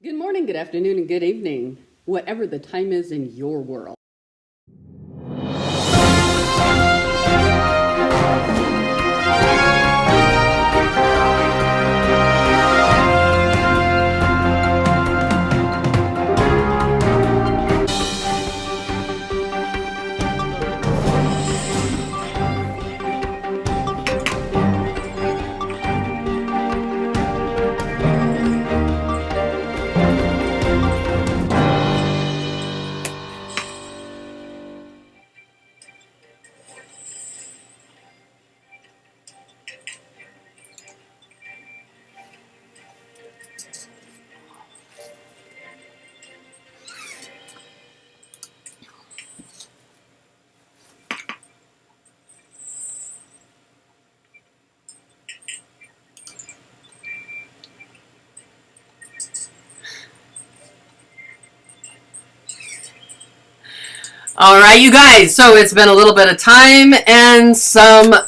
Good morning, good afternoon, and good evening, whatever the time is in your world. All right, you guys. So it's been a little bit of time and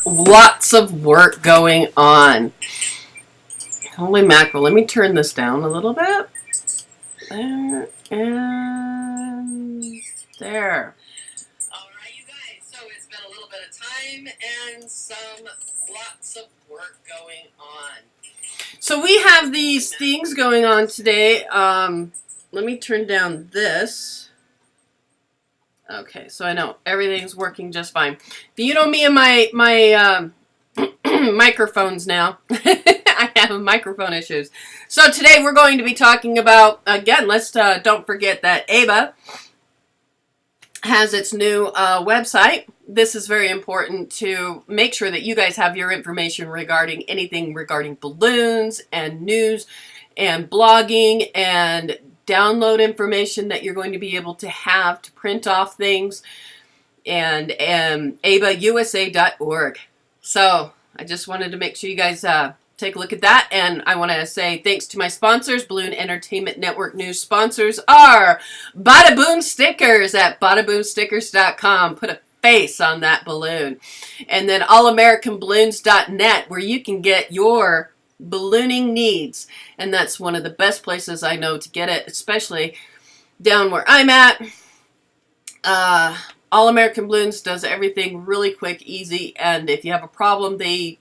lots of work going on. Holy mackerel. Let me turn this down a little bit. There and there. All right, you guys. So it's been a little bit of time and lots of work going on. So we have these things going on today. Let me turn down this. Okay, so I know everything's working just fine. But you know me and my microphones now. I have microphone issues. So today we're going to be talking about, again, let's don't forget that ABA has its new website. This is very important to make sure that you guys have your information regarding anything regarding balloons and news and blogging and download information that you're going to be able to have to print off things, and abausa.org. So I just wanted to make sure you guys take a look at that, and I want to say thanks to my sponsors. Balloon Entertainment Network news sponsors are Bada Boom Stickers at badaboomstickers.com. Put a face on that balloon. And then allamericanballoons.net, where you can get your ballooning needs, and that's one of the best places I know to get it, especially down where I'm at. All American Balloons does everything really quick, easy, and if you have a problem, they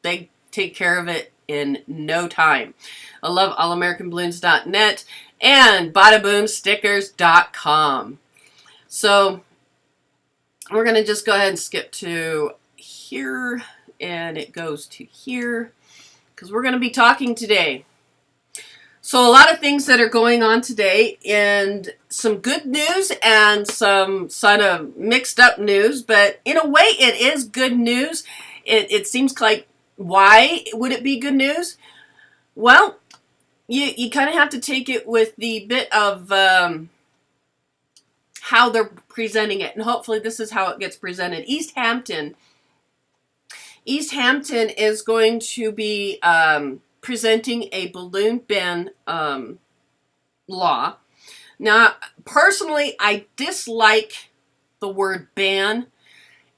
take care of it in no time. I love allamericanballoons.net and badaboomstickers.com. So we're going to just go ahead and skip to here, and it goes to here, because we're going to be talking today. So a lot of things that are going on today, and some good news and some sort of mixed up news, but in a way it is good news. It seems like, why would it be good news? Well, you kind of have to take it with the bit of how they're presenting it, and hopefully this is how it gets presented. East Hampton is going to be presenting a balloon ban law. Now, personally, I dislike the word ban,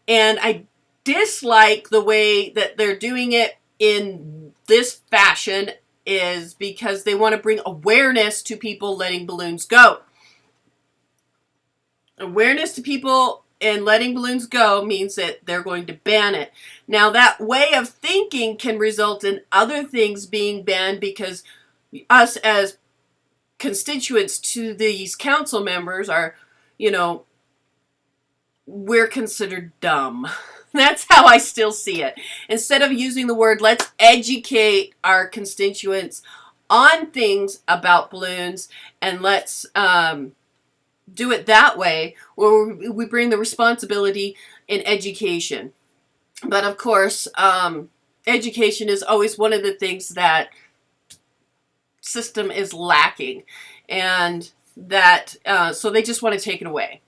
and I dislike the way that they're doing it in this fashion, is because they want to bring awareness to people letting balloons go. Awareness to people and letting balloons go means that they're going to ban it. Now, that way of thinking can result in other things being banned, because us as constituents to these council members are, we're considered dumb. That's how I still see it. Instead of using the word, let's educate our constituents on things about balloons, and let's do it that way, where we bring the responsibility in education. But of course, education is always one of the things that system is lacking, and that so they just want to take it away.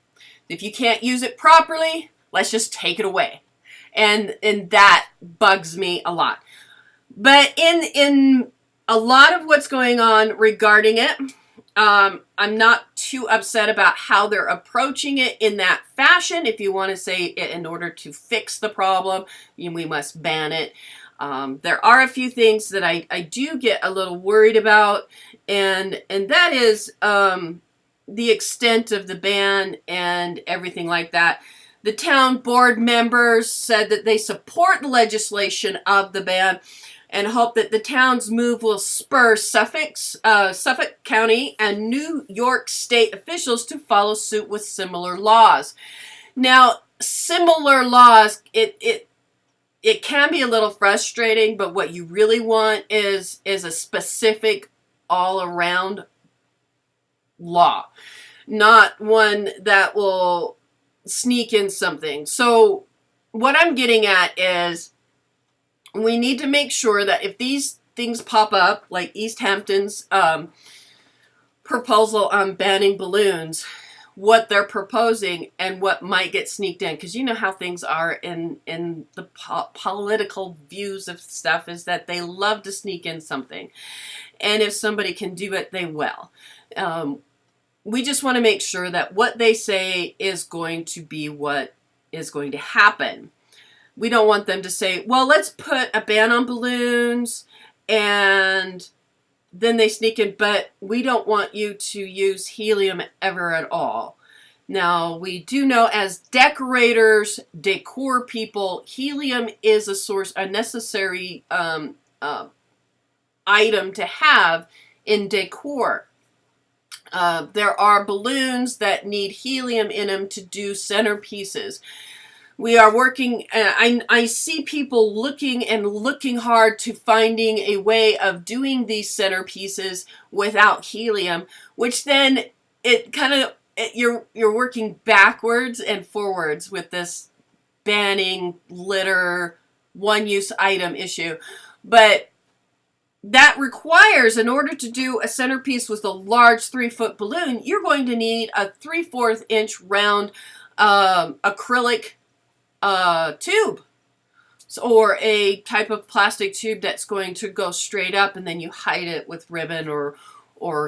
If you can't use it properly, let's just take it away, and that bugs me a lot. But in a lot of what's going on regarding it, I'm not too upset about how they're approaching it in that fashion. If you want to say, in order to fix the problem, we must ban it. There are a few things that I do get a little worried about, and that is the extent of the ban and everything like that. The town board members said that they support the legislation of the ban and hope that the town's move will spur Suffolk County and New York State officials to follow suit with similar laws. Now, similar laws, it can be a little frustrating, but what you really want is a specific all-around law, not one that will sneak in something. So what I'm getting at is we need to make sure that if these things pop up, like East Hampton's proposal on banning balloons, what they're proposing and what might get sneaked in, because you know how things are in the political views of stuff, is that they love to sneak in something, and if somebody can do it, they will. We just want to make sure that what they say is going to be what is going to happen. We don't want them to say, well, let's put a ban on balloons, and then they sneak in, but we don't want you to use helium ever at all. Now, we do know as decorators, decor people, helium is a necessary item to have in decor. There are balloons that need helium in them to do centerpieces. We are working, I see people looking hard to finding a way of doing these centerpieces without helium, which then it kind of, you're working backwards and forwards with this banning litter, one-use item issue. But that requires, in order to do a centerpiece with a large 3-foot balloon, you're going to need a 3/4 inch round acrylic tube, or a type of plastic tube that's going to go straight up, and then you hide it with ribbon or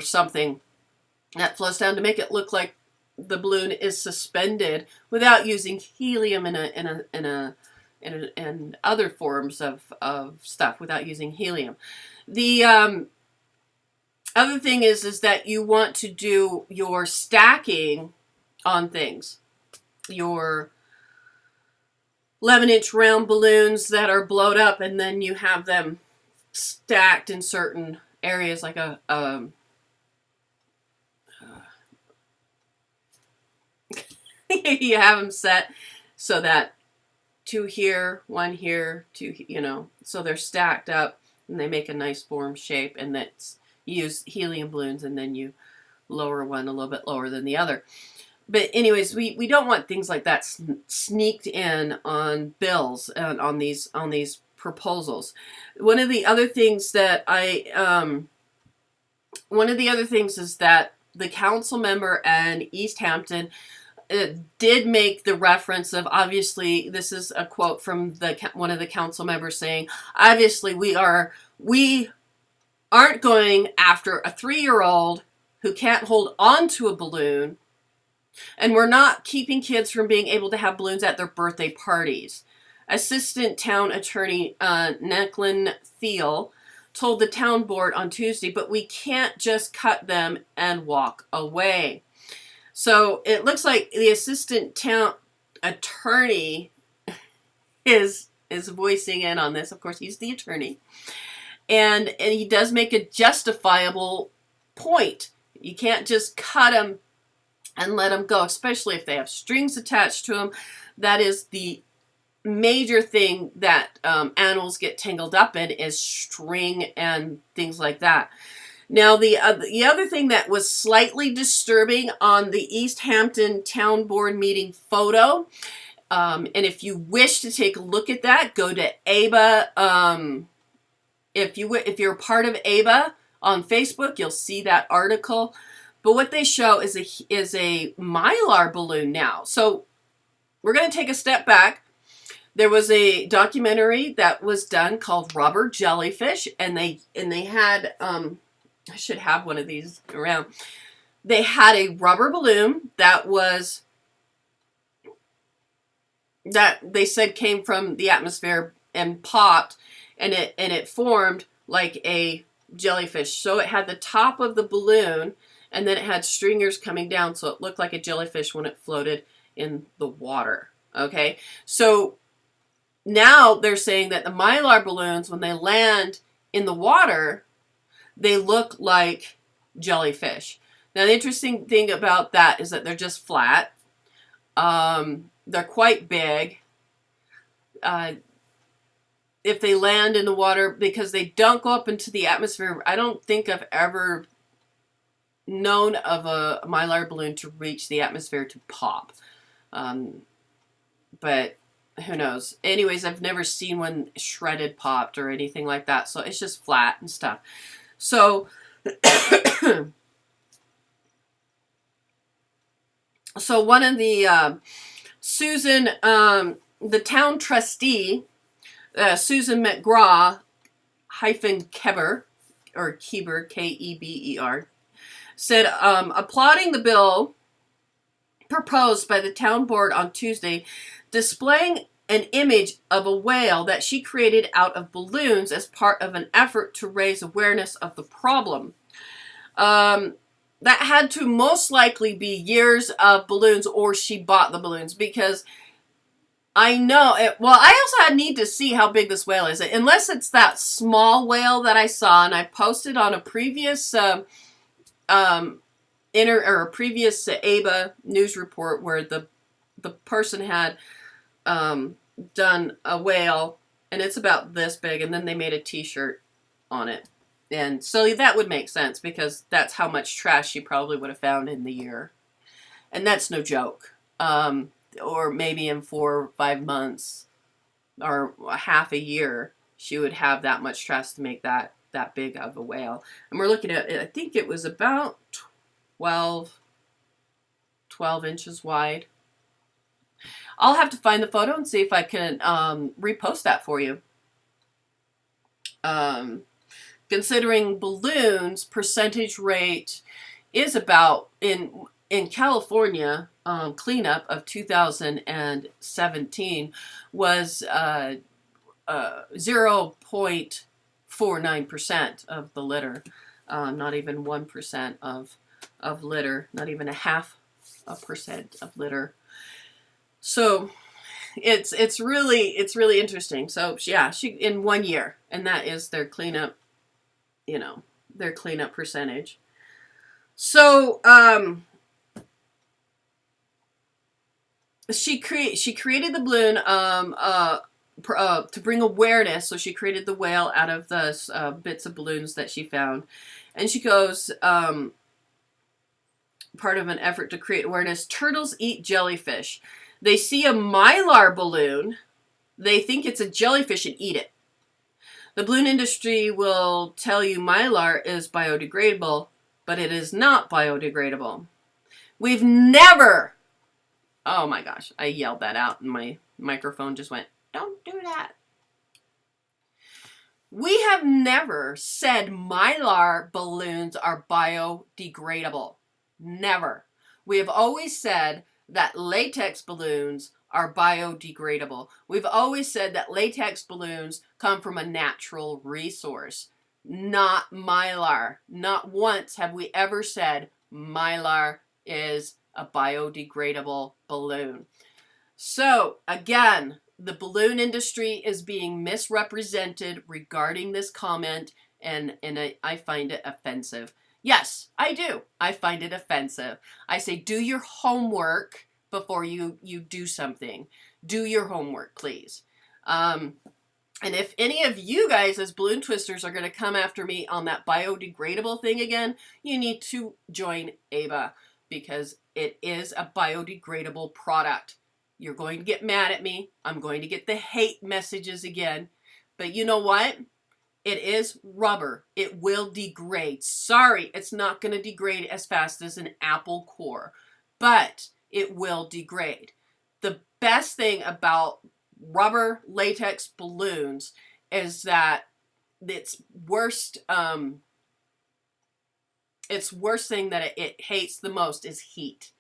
something that flows down to make it look like the balloon is suspended without using helium in other forms of stuff, without using helium. The other thing is that you want to do your stacking on things, your 11-inch round balloons that are blowed up, and then you have them stacked in certain areas, like you have them set so that 2 here, 1 here, 2, so they're stacked up and they make a nice form shape, and that's, you use helium balloons, and then you lower one a little bit lower than the other. But anyways, we don't want things like that sneaked in on bills and on these proposals. One of the other things is that the council member and East Hampton did make the reference of, obviously, this is a quote from one of the council members saying, obviously we aren't going after a 3-year-old who can't hold on to a balloon, and we're not keeping kids from being able to have balloons at their birthday parties. Assistant Town Attorney Necklin Thiel told the town board on Tuesday, but we can't just cut them and walk away. So it looks like the assistant town attorney is voicing in on this. Of course, he's the attorney. And he does make a justifiable point. You can't just cut them and let them go, especially if they have strings attached to them. That is the major thing that animals get tangled up in, is string and things like that. Now, the other thing that was slightly disturbing on the East Hampton Town Board meeting photo, and if you wish to take a look at that, go to ABA. If you're part of ABA on Facebook, you'll see that article. But what they show is a Mylar balloon now. So we're going to take a step back. There was a documentary that was done called Rubber Jellyfish, and they had I should have one of these around. They had a rubber balloon that they said came from the atmosphere and popped, and it formed like a jellyfish. So it had the top of the balloon, and then it had stringers coming down, so it looked like a jellyfish when it floated in the water. Okay, so now they're saying that the Mylar balloons, when they land in the water, they look like jellyfish. Now, the interesting thing about that is that they're just flat. They're quite big. If they land in the water, because they don't go up into the atmosphere, I don't think I've ever known of a Mylar balloon to reach the atmosphere to pop. But who knows? Anyways, I've never seen one shredded popped or anything like that. So it's just flat and stuff. So, so one of the, Susan, the town trustee, Susan McGraw Keber, or Keber, Keber, said, applauding the bill proposed by the town board on Tuesday, displaying an image of a whale that she created out of balloons as part of an effort to raise awareness of the problem. That had to most likely be years of balloons, or she bought the balloons, because I know it. Well, I also need to see how big this whale is. Unless it's that small whale that I saw, and I posted on a previous a previous ABA news report where the person had done a whale, and it's about this big, and then they made a t-shirt on it. And so that would make sense, because that's how much trash she probably would have found in the year. And that's no joke. Or maybe in 4 or 5 months, or half a year, she would have that much trash to make that big of a whale. And we're looking at it, I think it was about 12 inches wide. I'll have to find the photo and see if I can repost that for you. Considering balloons, percentage rate is about, in California, cleanup of 2017 was 0.49% of the litter, not even 1% of litter, not even a 0.5% of litter. So it's really interesting. So yeah, she in 1 year, and that is their cleanup, their cleanup percentage. So she created the balloon to bring awareness. So she created the whale out of the bits of balloons that she found, and she goes, part of an effort to create awareness. Turtles eat jellyfish. They see a Mylar balloon, they think it's a jellyfish and eat it. The balloon industry will tell you Mylar is biodegradable, but it is not biodegradable. We've never, oh my gosh, I yelled that out and my microphone just went, don't do that. We have never said Mylar balloons are biodegradable. Never. We have always said that latex balloons are biodegradable. We've always said that latex balloons come from a natural resource, not Mylar. Not once have we ever said Mylar is a biodegradable balloon. So again, the balloon industry is being misrepresented regarding this comment, and I find it offensive. Yes, I do. I find it offensive. I say, do your homework before you do something. Do your homework, please. And if any of you guys as balloon twisters are going to come after me on that biodegradable thing again, you need to join ABA, because it is a biodegradable product. You're going to get mad at me. I'm going to get the hate messages again. But you know what? It is rubber. It will degrade. Sorry, it's not going to degrade as fast as an apple core, but it will degrade. The best thing about rubber latex balloons is that its worst thing that it hates the most is heat.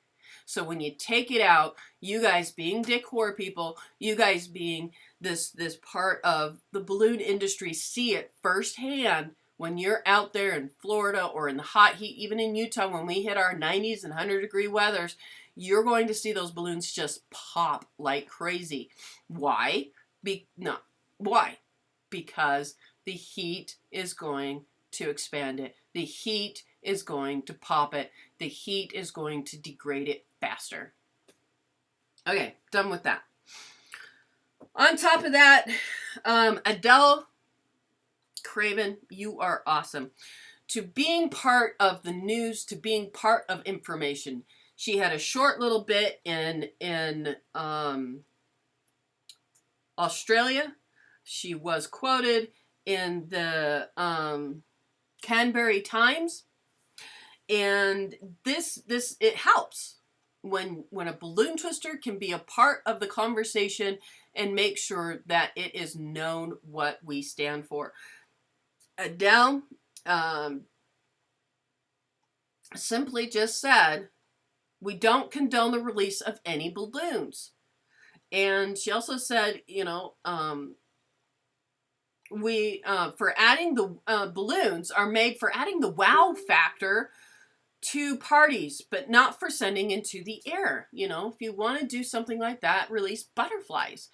So when you take it out, you guys being decor people, you guys being this part of the balloon industry, see it firsthand when you're out there in Florida or in the hot heat, even in Utah, when we hit our 90s and 100-degree weathers, you're going to see those balloons just pop like crazy. Why? Why? Because the heat is going to expand it. The heat is going to pop it. The heat is going to degrade it faster. Okay, done with that. On top of that, Adele Craven, you are awesome. To being part of the news, to being part of information. She had a short little bit in Australia. She was quoted in the Canberra Times, and this it helps when a balloon twister can be a part of the conversation and make sure that it is known what we stand for. Adele simply just said, we don't condone the release of any balloons. And she also said, you know, we for adding the balloons are made for adding the wow factor to parties, but not for sending into the air. You know, if you want to do something like that, release butterflies.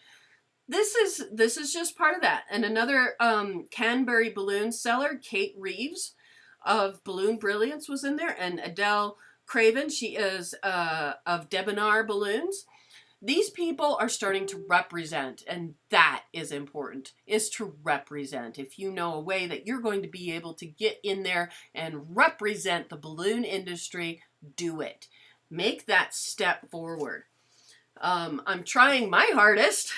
This is just part of that. And another Canberra balloon seller, Kate Reeves of Balloon Brilliance, was in there, and Adele Craven, she is of B.E.N.N I balloons. These people are starting to represent, and that is important, is to represent. If you know a way that you're going to be able to get in there and represent the balloon industry, do it. Make that step forward. I'm trying my hardest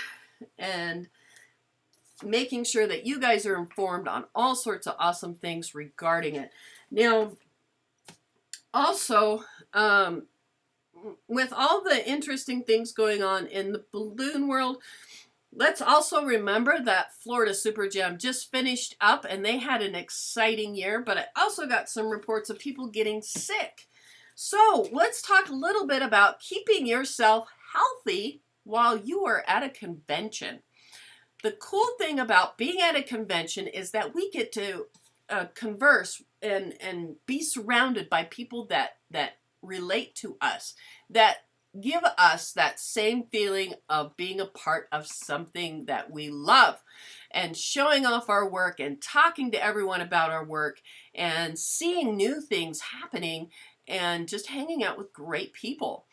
and making sure that you guys are informed on all sorts of awesome things regarding it. Now, also, with all the interesting things going on in the balloon world, let's also remember that Florida Super Jam just finished up and they had an exciting year, but I also got some reports of people getting sick. So let's talk a little bit about keeping yourself healthy while you are at a convention. The cool thing about being at a convention is that we get to converse and be surrounded by people that relate to us, that give us that same feeling of being a part of something that we love, and showing off our work and talking to everyone about our work and seeing new things happening and just hanging out with great people.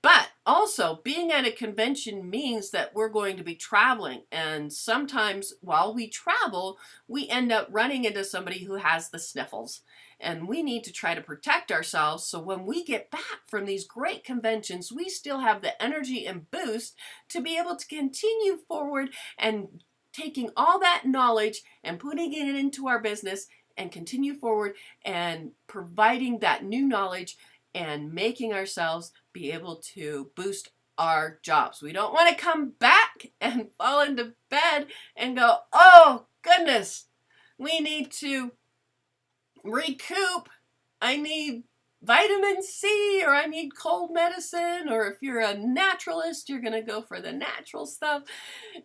But also, being at a convention means that we're going to be traveling, and sometimes while we travel, we end up running into somebody who has the sniffles, and we need to try to protect ourselves so when we get back from these great conventions, we still have the energy and boost to be able to continue forward and taking all that knowledge and putting it into our business and continue forward and providing that new knowledge and making ourselves be able to boost our jobs. We don't want to come back and fall into bed and go, oh goodness, we need to recoup. I need vitamin C, or I need cold medicine, or if you're a naturalist, you're going to go for the natural stuff.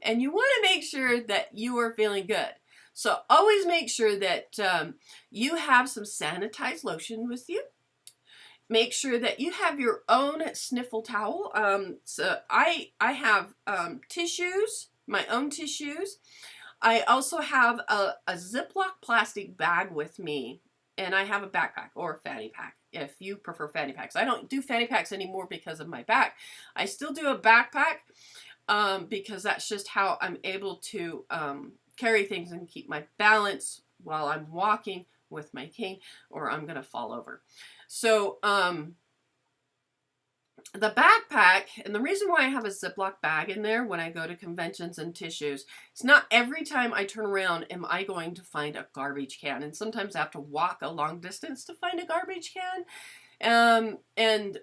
And you want to make sure that you are feeling good. So always make sure that you have some sanitized lotion with you. Make sure that you have your own sniffle towel. So I have tissues, my own tissues. I also have a Ziploc plastic bag with me, and I have a backpack or a fanny pack if you prefer fanny packs. I don't do fanny packs anymore because of my back. I still do a backpack because that's just how I'm able to carry things and keep my balance while I'm walking with my cane, or I'm going to fall over. So the backpack, and the reason why I have a Ziploc bag in there when I go to conventions and tissues, it's not every time I turn around am I going to find a garbage can. And sometimes I have to walk a long distance to find a garbage can.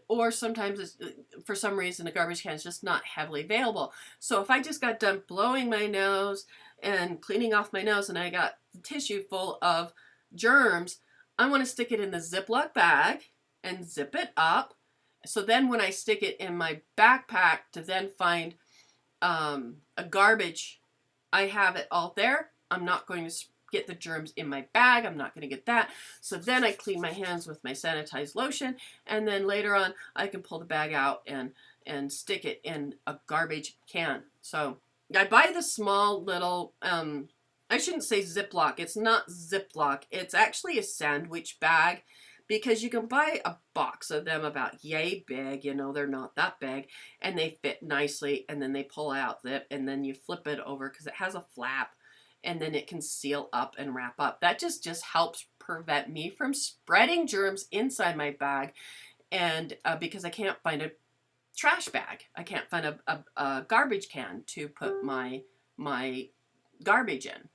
Or sometimes it's, for some reason the garbage can is just not heavily available. So if I just got done blowing my nose and cleaning off my nose and I got the tissue full of germs, I want to stick it in the Ziploc bag and zip it up So then when I stick it in my backpack to then find a garbage, I have it all there. I'm not going to get the germs in my bag. I'm not going to get that. So then I clean my hands with my sanitized lotion, and then later on I can pull the bag out and stick it in a garbage can. So I buy the small little, I shouldn't say Ziploc. It's not Ziploc. It's actually a sandwich bag, because you can buy a box of them about yay big, you know, they're not that big, and they fit nicely, and then they pull out zip, and then you flip it over because it has a flap, and then it can seal up and wrap up. That just helps prevent me from spreading germs inside my bag, and because I can't find a trash bag. I can't find a garbage can to put my garbage in.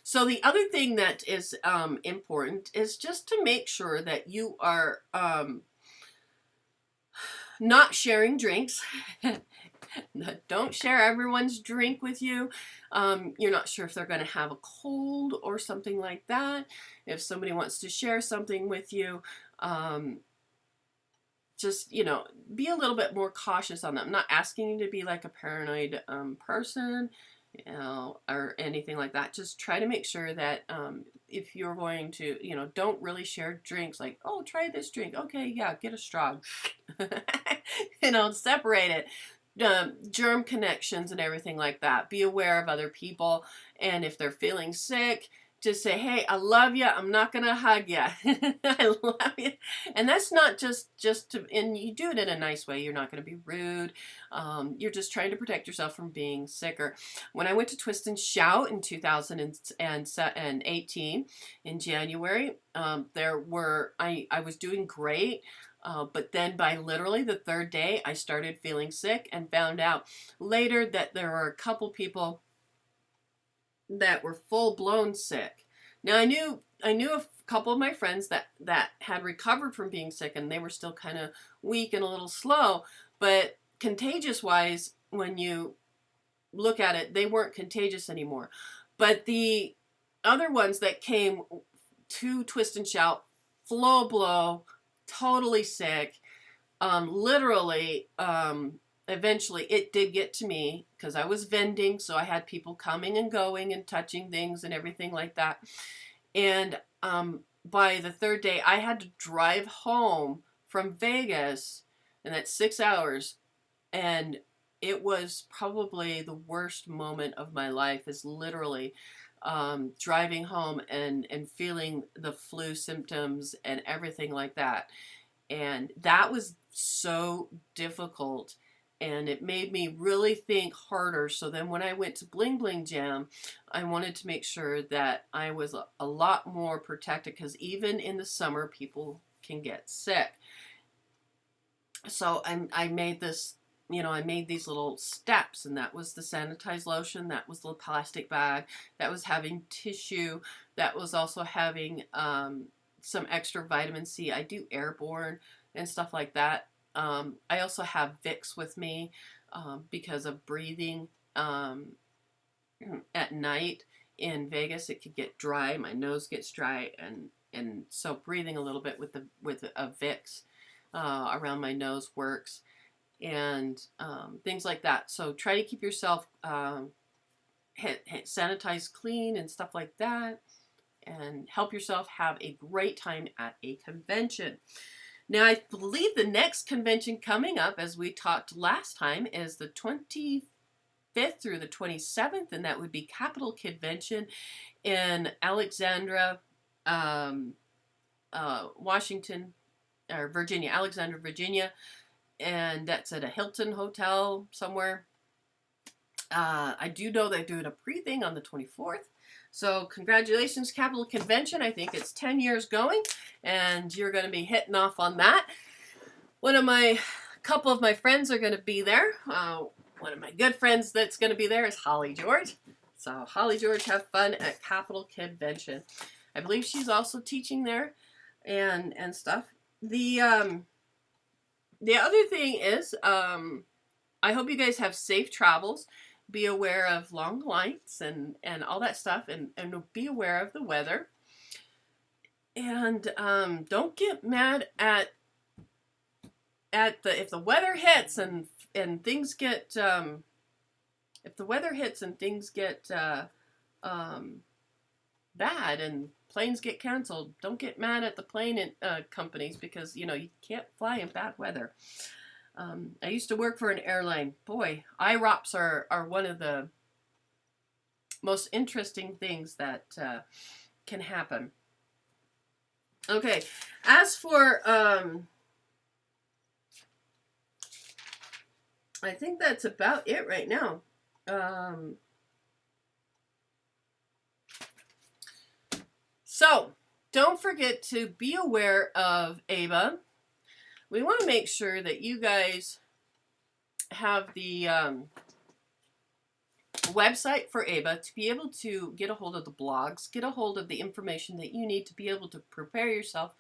So the other thing that is important is just to make sure that you are not sharing drinks. Don't share everyone's drink with you. You're not sure if they're going to have a cold or something like that. If somebody wants to share something with you, just, you know, be a little bit more cautious on that. I'm not asking you to be like a paranoid person, you know, or anything like that. Just try to make sure that if you're going to, you know, don't really share drinks like, oh, try this drink. Okay, yeah, get a straw. You know, separate it. Germ connections and everything like that. Be aware of other people, and if they're feeling sick, just say, hey, I love you. I'm not going to hug you. I love you. And that's not just to, and you do it in a nice way. You're not going to be rude. You're just trying to protect yourself from being sicker. When I went to Twist and Shout in 2018 in January, I was doing great. But then by literally the third day, I started feeling sick and found out later that there were a couple people that were full-blown sick. Now I knew a couple of my friends that had recovered from being sick, and they were still kind of weak and a little slow, but contagious wise, when you look at it, they weren't contagious anymore. But the other ones that came to Twist and Shout, full blow, totally sick, literally, eventually it did get to me because I was vending, so I had people coming and going and touching things and everything like that. And by the third day, I had to drive home from Vegas, and that's 6 hours. And it was probably the worst moment of my life, is literally driving home and feeling the flu symptoms and everything like that. And that was so difficult, and it made me really think harder. So then when I went to Bling Bling Jam, I wanted to make sure that I was a lot more protected, because even in the summer, people can get sick. So I made this, you know, I made these little steps, and that was the sanitized lotion, that was the plastic bag, that was having tissue, that was also having some extra vitamin C. I do airborne and stuff like that. I also have Vicks with me because of breathing at night in Vegas. It could get dry. My nose gets dry, and so breathing a little bit with a Vicks around my nose works, and things like that. So try to keep yourself sanitized, clean, and stuff like that, and help yourself have a great time at a convention. Now, I believe the next convention coming up, as we talked last time, is the 25th through the 27th, and that would be Capital Convention in Alexandria, Washington, or Virginia, Alexandria, Virginia, and that's at a Hilton hotel somewhere. I do know they're doing a pre-thing on the 24th. So congratulations, Capital Convention. I think it's 10 years going, and you're going to be hitting off on that. Couple of my friends are going to be there. One of my good friends that's going to be there is Holly George. So Holly George, have fun at Capital Convention. I believe she's also teaching there and stuff. The other thing is, I hope you guys have safe travels. Be aware of long lights and all that stuff, and be aware of the weather. And don't get mad at if the weather hits and things get if the weather hits and things get bad and planes get canceled, don't get mad at the plane companies, because you can't fly in bad weather. I used to work for an airline. Boy, IROPS are one of the most interesting things that can happen. Okay, as for I think that's about it right now. So don't forget to be aware of ABA. We want to make sure that you guys have the website for ABA to be able to get a hold of the blogs, get a hold of the information that you need to be able to prepare yourself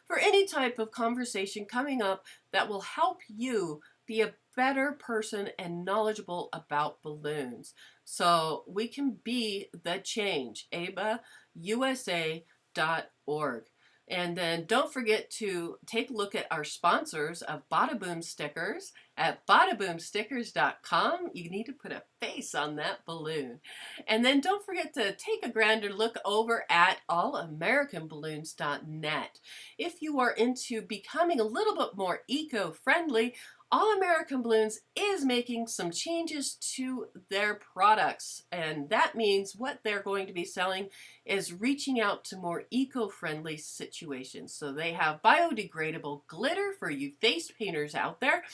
for any type of conversation coming up that will help you be a better person and knowledgeable about balloons. So we can be the change. ABAUSA.org. And then don't forget to take a look at our sponsors of Bada Boom Stickers at badaboomstickers.com. You need to put a face on that balloon. And then don't forget to take a grander look over at allamericanballoons.net. If you are into becoming a little bit more eco-friendly, All American Balloons is making some changes to their products, and that means what they're going to be selling is reaching out to more eco-friendly situations. So they have biodegradable glitter for you face painters out there,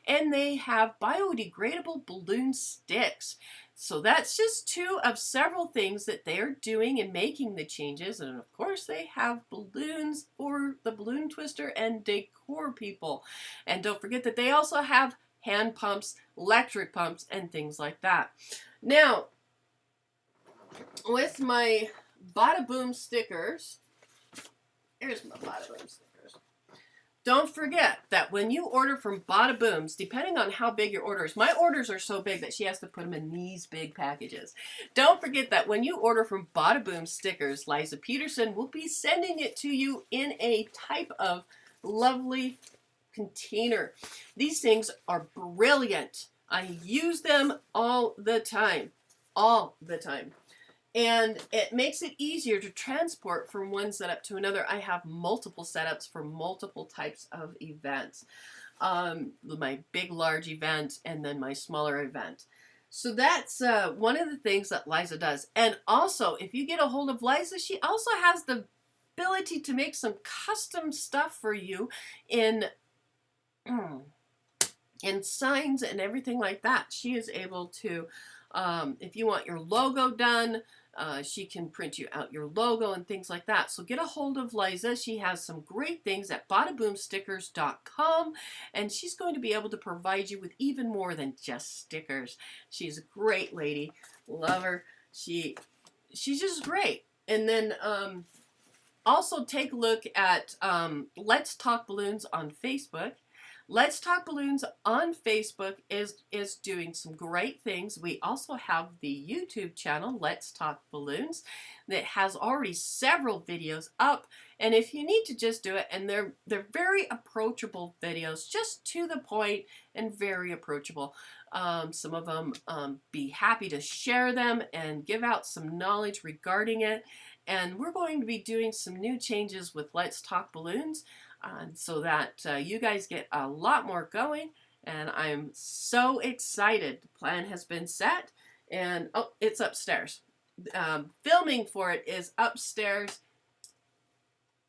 and they have biodegradable balloon sticks. So that's just two of several things that they're doing and making the changes. And of course, they have balloons for the balloon twister and decor people. And don't forget that they also have hand pumps, electric pumps, and things like that. Now, with my Bada Boom stickers, here's my Bada Boom stickers. Don't forget that when you order from Bada Booms, depending on how big your order is, my orders are so big that she has to put them in these big packages. Don't forget that when you order from Bada Boom stickers, Liza Peterson will be sending it to you in a type of lovely container. These things are brilliant. I use them all the time. All the time. And it makes it easier to transport from one setup to another. I have multiple setups for multiple types of events. My big, large event, and then my smaller event. So that's one of the things that Liza does. And also, if you get a hold of Liza, she also has the ability to make some custom stuff for you in signs and everything like that. She is able to, if you want your logo done, she can print you out your logo and things like that. So get a hold of Liza. She has some great things at badaboomstickers.com, and she's going to be able to provide you with even more than just stickers. She's a great lady. Love her. She's just great. And then also take a look at Let's Talk Balloons on Facebook. Let's Talk Balloons on Facebook is doing some great things. We also have the YouTube channel, Let's Talk Balloons, that has already several videos up. And if you need to just do it, and they're very approachable videos, just to the point and very approachable. Some of them be happy to share them and give out some knowledge regarding it. And we're going to be doing some new changes with Let's Talk Balloons. So that you guys get a lot more going, and I'm so excited. The plan has been set, and oh, it's upstairs. Filming for it is upstairs,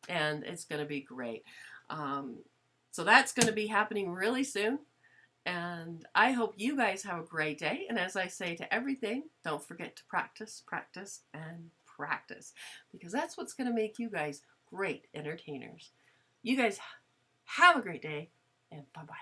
and it's going to be great. So that's going to be happening really soon, and I hope you guys have a great day. And as I say to everything, don't forget to practice, practice, and practice, because that's what's going to make you guys great entertainers. You guys have a great day, and bye-bye.